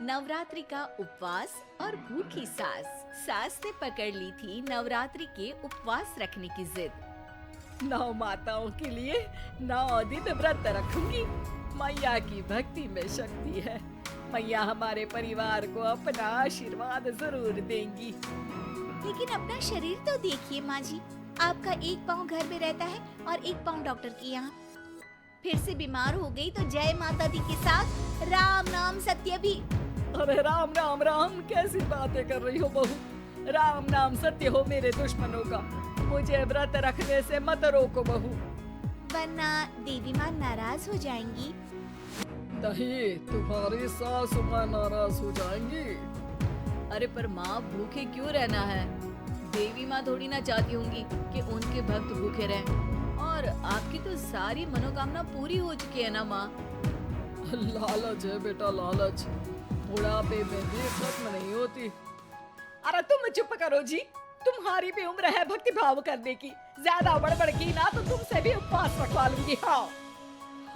नवरात्रि का उपवास और भूखी सास। सास ने पकड़ ली थी नवरात्रि के उपवास रखने की जिद। 9 माताओं के लिए 9 दिन व्रत रखूंगी। मैया की भक्ति में शक्ति है। मैया हमारे परिवार को अपना आशीर्वाद जरूर देंगी। लेकिन अपना शरीर तो देखिए माँ जी, आपका एक पाँव घर में रहता है और एक पाँव डॉक्टर के यहाँ। फिर से बीमार हो गई तो जय माता दी के साथ राम नाम सत्य भी। अरे राम राम राम, कैसी बातें कर रही हो बहू। राम नाम सत्य हो मेरे दुश्मनों का। मुझे व्रत रखने से मत रोको बहू, वरना देवी माँ नाराज हो जाएंगी। नहीं, तुम्हारी सासु माँ नाराज हो जाएंगी। अरे पर माँ, भूखे क्यों रहना है? देवी माँ थोड़ी ना चाहती होंगी कि उनके भक्त भूखे रहें। और आपकी तो सारी मनोकामना पूरी हो चुकी है ना माँ। लालच है बेटा, लालच बुढ़ापे में भी खत्म नहीं होती। अरे तुम चुप करो जी, तुम्हारी भी उम्र है भक्ति भाव करने की। ज्यादा बड़बड़ की ना तो तुमसे भी उपवास रखवा लूंगी। हाँ,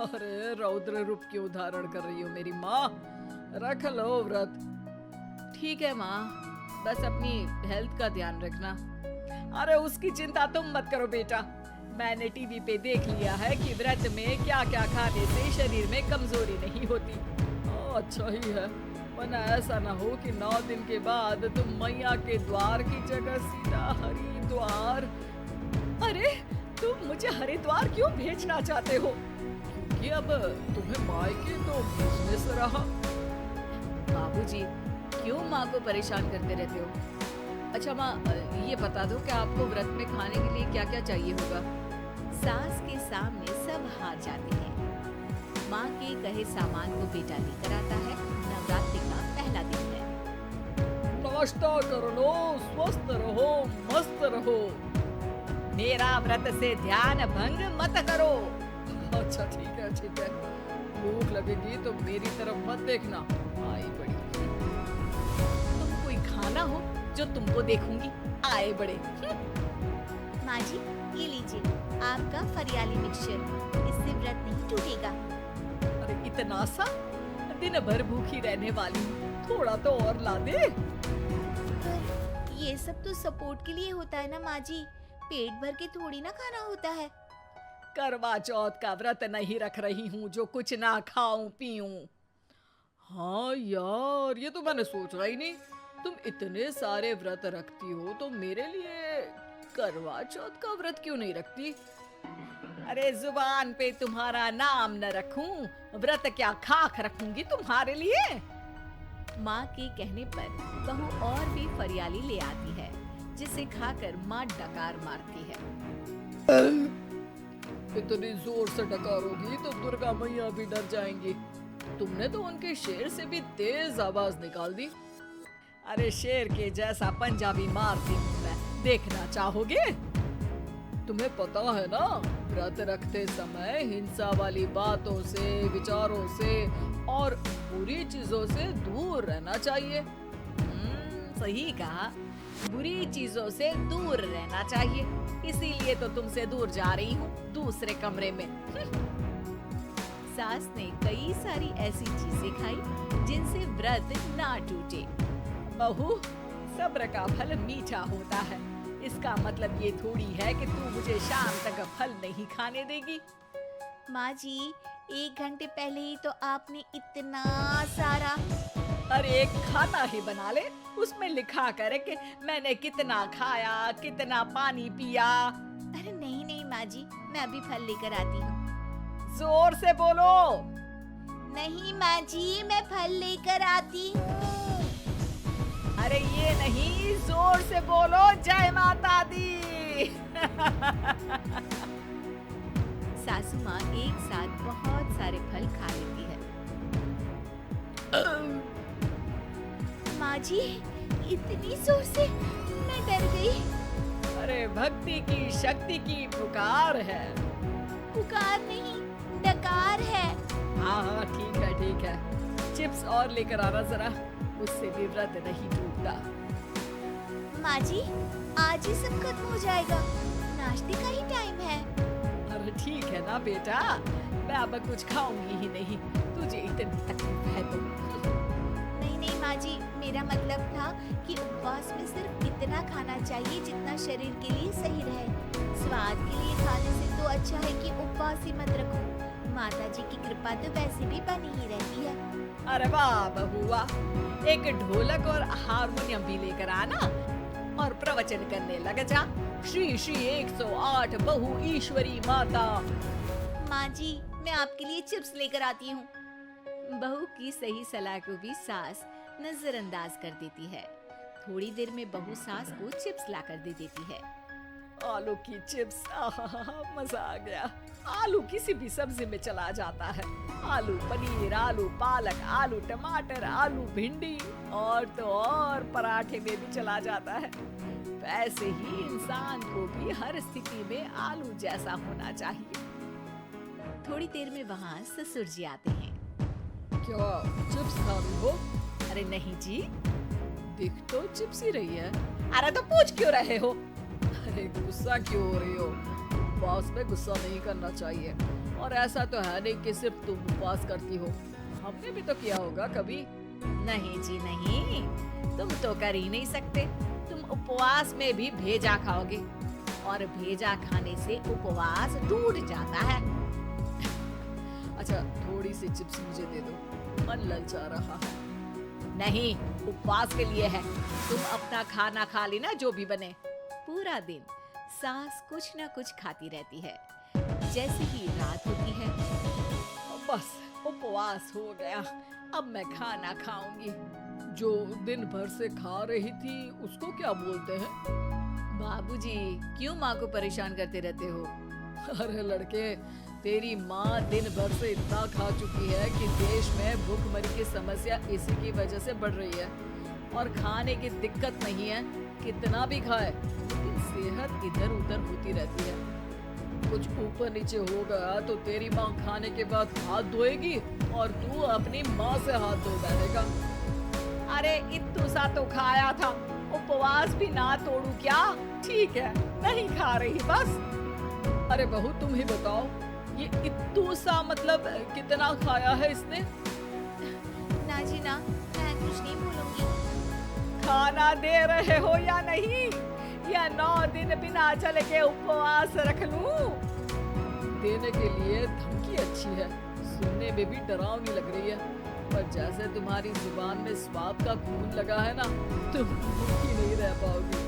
अरे रौद्र रूप की उदाहरण कर रही हो मेरी माँ। रख लो व्रत। ठीक है माँ, बस अपनी हेल्थ का ध्यान रखना। अरे उसकी चिंता तुम मत करो बेटा। मैंने टीवी पे देख लिया है कि व्रत में क्या क्या खाने से शरीर में कमजोरी नहीं होती। अच्छा ही है, वरना ऐसा ना हो कि 9 दिन के बाद तुम मैया के द्वार की जगह सीधा हरिद्वार। अरे तुम मुझे हरिद्वार क्यों भेजना चाहते हो? क्योंकि अब तुम्हें मायके तो भेजने से रहा। बाबूजी, क्यों माँ को परेशान करते रहते हो? अच्छा माँ, ये बता दो कि आपको व्रत में खाने के लिए क्या क्या चाहिए होगा? सास के सामने सब हार जाते हैं। माँ के कहे सामान को बेटा लेकर आता है। नवरात्रि का पहला दिन है। नाश्ता कर लो, स्वस्थ रहो, मस्त रहो। मेरा व्रत से ध्यान भंग मत करो। अच्छा ठीक है, ठीक है। भूख लगेगी तो मेरी तरफ मत देखना। आई बड़ी। तुम कोई खाना हो जो तुमको देखूंगी, आए बड़े। माँ जी, ये लीजिए आपका फरियाली मिक्सचर। इससे व्रत नहीं टूटेगा। अरे इतना सा? दिन भर भूखी रहने वाली, थोड़ा तो और ला दे। ये सब तो सपोर्ट के लिए होता है ना माँ जी, पेट भर के थोड़ी ना खाना होता है। करवा चौथ का व्रत नहीं रख रही हूँ जो कुछ ना खाऊं पीऊं। हाँ यार, ये तो मैंने सोचा ही नहीं। तुम इतने सारे व्रत रखती हो तो मेरे लिए करवा चौथ का व्रत क्यों नहीं रखती? अरे जुबान पे तुम्हारा नाम न रखूं, व्रत क्या खाक रखूंगी तुम्हारे लिए। माँ के कहने पर बहू और भी फरियाली ले आती है, जिसे खाकर माँ डकार मारती है। इतनी जोर से डकारोगी तो दुर्गा मैया भी डर जाएंगी। तुमने तो उनके शेर से भी तेज आवाज निकाल दी। अरे शेर के जैसा पंजाबी मारती हूँ मैं, देखना चाहोगे? तुम्हें पता है ना, व्रत रखते समय हिंसा वाली बातों से, विचारों से और बुरी चीजों से दूर रहना चाहिए। सही कहा, बुरी चीजों से दूर रहना चाहिए। इसीलिए तो तुमसे दूर जा रही हूँ, दूसरे कमरे में। सास ने कई सारी ऐसी चीजें खाई जिनसे व्रत ना टूटे। बहू, सब्र का फल मीठा होता है। इसका मतलब ये थोड़ी है कि तू मुझे शाम तक फल नहीं खाने देगी। माँ जी, 1 घंटे पहले ही तो आपने इतना सारा। अरे एक खाना ही बना ले, उसमें लिखा करे कि मैंने कितना खाया, कितना पानी पिया। अरे नहीं नहीं माँ जी, मैं अभी फल लेकर आती हूँ। जोर से बोलो। नहीं माँ जी, मैं फल लेकर आती हूँ। अरे ये नहीं, जोर से बोलो, जय माता दी। सासू माँ एक साथ बहुत सारे फल खा लेती है। माँ जी, इतनी जोर से मैं डर गई। अरे भक्ति की शक्ति की पुकार है। पुकार नहीं, डकार है। हाँ हाँ ठीक है, ठीक है। चिप्स और लेकर आना जरा, उससे भी व्रत नहीं टूटता। माँ जी, आज ही सब खत्म हो जाएगा, नाश्ते का ही टाइम है। अरे ठीक है ना बेटा, मैं अब कुछ खाऊंगी ही नहीं, तुझे इतनी तकलीफ है तो। नहीं माँ जी, मेरा मतलब था कि उपवास में सिर्फ इतना खाना चाहिए जितना शरीर के लिए सही रहे। स्वाद के लिए खाने से तो अच्छा है कि उपवास ही मत रखो। माता जी की कृपा तो वैसे भी बनी ही रहती है। अरे वाह बहुआ, एक ढोलक और हारमोनियम भी लेकर आना और प्रवचन करने लग जा। श्री श्री 108 बहु ईश्वरी माता। माँ जी, मैं आपके लिए चिप्स लेकर आती हूँ। बहू की सही सलाह को भी सास नजरअंदाज कर देती है। थोड़ी देर में बहू सास को चिप्स लाकर दे देती है। आलू की चिप्स, मजा आ गया। आलू किसी भी सब्जी में चला जाता है। आलू पनीर, आलू पालक, आलू टमाटर, आलू भिंडी और तो और पराठे में भी चला जाता है। वैसे ही इंसान को भी हर स्थिति में आलू जैसा होना चाहिए। थोड़ी देर में वहाँ ससुर जी आते हैं। क्या चिप्स खा रही हो? अरे नहीं जी। दिख तो चिप्स ही रही है। अरे तो पूछ क्यों रहे हो? अरे गुस्सा क्यों हो रही हो? उपवास में गुस्सा नहीं करना चाहिए। और ऐसा तो है नहीं कि सिर्फ तुम उपवास करती हो, हमने भी तो किया होगा कभी। नहीं जी नहीं, तुम तो कर ही नहीं सकते। तुम उपवास में भी भेजा खाओगे और भेजा खाने से उपवास टूट जाता है। अच्छा, थोड़ी सी चिप्स मुझे दे दो, मन ललचा रहा है। नहीं, उपवास के लिए है। तुम अपना खाना खा लेना जो भी बने। पूरा दिन सास कुछ न कुछ खाती रहती है। जैसे ही रात होती है, बस उपवास हो गया, अब मैं खाना खाऊंगी। जो दिन भर से खा रही थी उसको क्या बोलते हैं? बाबूजी, क्यों माँ को परेशान करते रहते हो? अरे लड़के, तेरी माँ दिन भर से इतना खा चुकी है कि देश में भूखमरी की समस्या इसी की वजह से बढ़ रही है। और खाने की दिक्कत नहीं है, कितना भी खाए लेकिन सेहत इधर उधर होती रहती है। कुछ ऊपर नीचे हो गया तो तेरी माँ खाने के बाद हाथ धोएगी और तू अपनी माँ से हाथ धो बैठेगा। अरे इत्तू सा तो खाया था, उपवास भी ना तोड़ू क्या? ठीक है, नहीं खा रही बस। अरे बहू, तुम ही बताओ, ये इत्तू सा मतलब कितना खाया है इसने? ना जी ना, मैं कुछ नहीं बोलूंगी। खाना दे रहे हो या नहीं? या 9 दिन बिना चले के उपवास रख लूं? देने के लिए धमकी अच्छी है, सुनने में भी डरावनी लग रही है। पर जैसे तुम्हारी जुबान में स्वाद का खून लगा है ना, तुम भूखी नहीं रह पाओगी।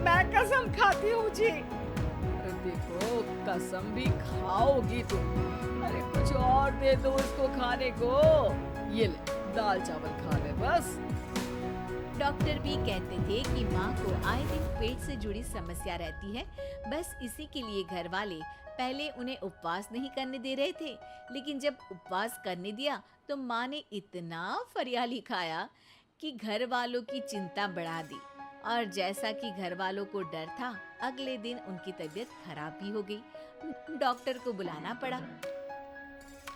मैं कसम खाती हूँ जी। अरे देखो, कसम भी खाओगी तुम। अरे कुछ और दे दो इसको खाने को। ये ले, दाल चावल खा ले बस। डॉक्टर भी कहते थे कि माँ को आए दिन पेट से जुड़ी समस्या रहती है। बस इसी के लिए घर वाले पहले उन्हें उपवास नहीं करने दे रहे थे, लेकिन जब उपवास करने दिया तो माँ ने इतना फरियाली खाया कि घर वालों की चिंता बढ़ा दी। और जैसा कि घर वालों को डर था, अगले दिन उनकी तबीयत खराब भी हो गई। डॉक्टर को बुलाना पड़ा।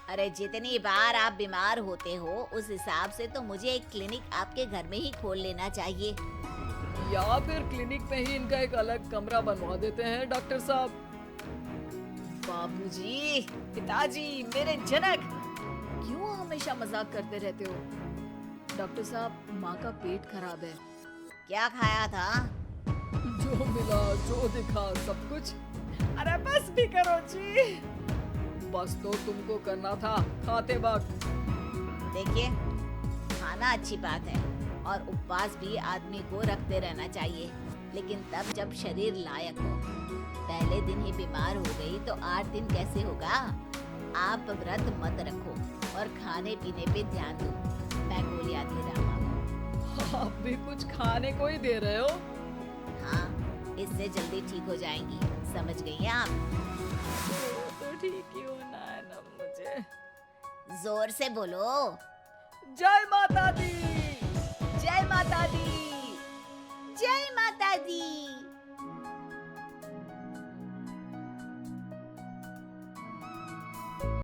अरे जितनी बार आप बीमार होते हो उस हिसाब से तो मुझे एक क्लिनिक आपके घर में ही खोल लेना चाहिए। या फिर क्लिनिक में ही इनका एक अलग कमरा बनवा देते हैं डॉक्टर साहब। बाबूजी, पिताजी, मेरे जनक, क्यों हमेशा मजाक करते रहते हो? डॉक्टर साहब, माँ का पेट खराब है। क्या खाया था? जो मिला, जो दिखा, सब कुछ। अरे बस भी करो जी। बस तो तुमको करना था खाते वक्त। देखिए, खाना अच्छी बात है और उपवास भी आदमी को रखते रहना चाहिए, लेकिन तब जब शरीर लायक हो। पहले दिन ही बीमार हो गई तो 8 दिन कैसे होगा? आप व्रत मत रखो और खाने पीने पे ध्यान दो। मैं गोलियां दे रहा हूँ। आप भी कुछ खाने को ही दे रहे हो? हाँ, इससे जल्दी ठीक हो जाएंगी, समझ गई आप? तो ठीक ही होना है ना मुझे। जोर से बोलो। जय माँ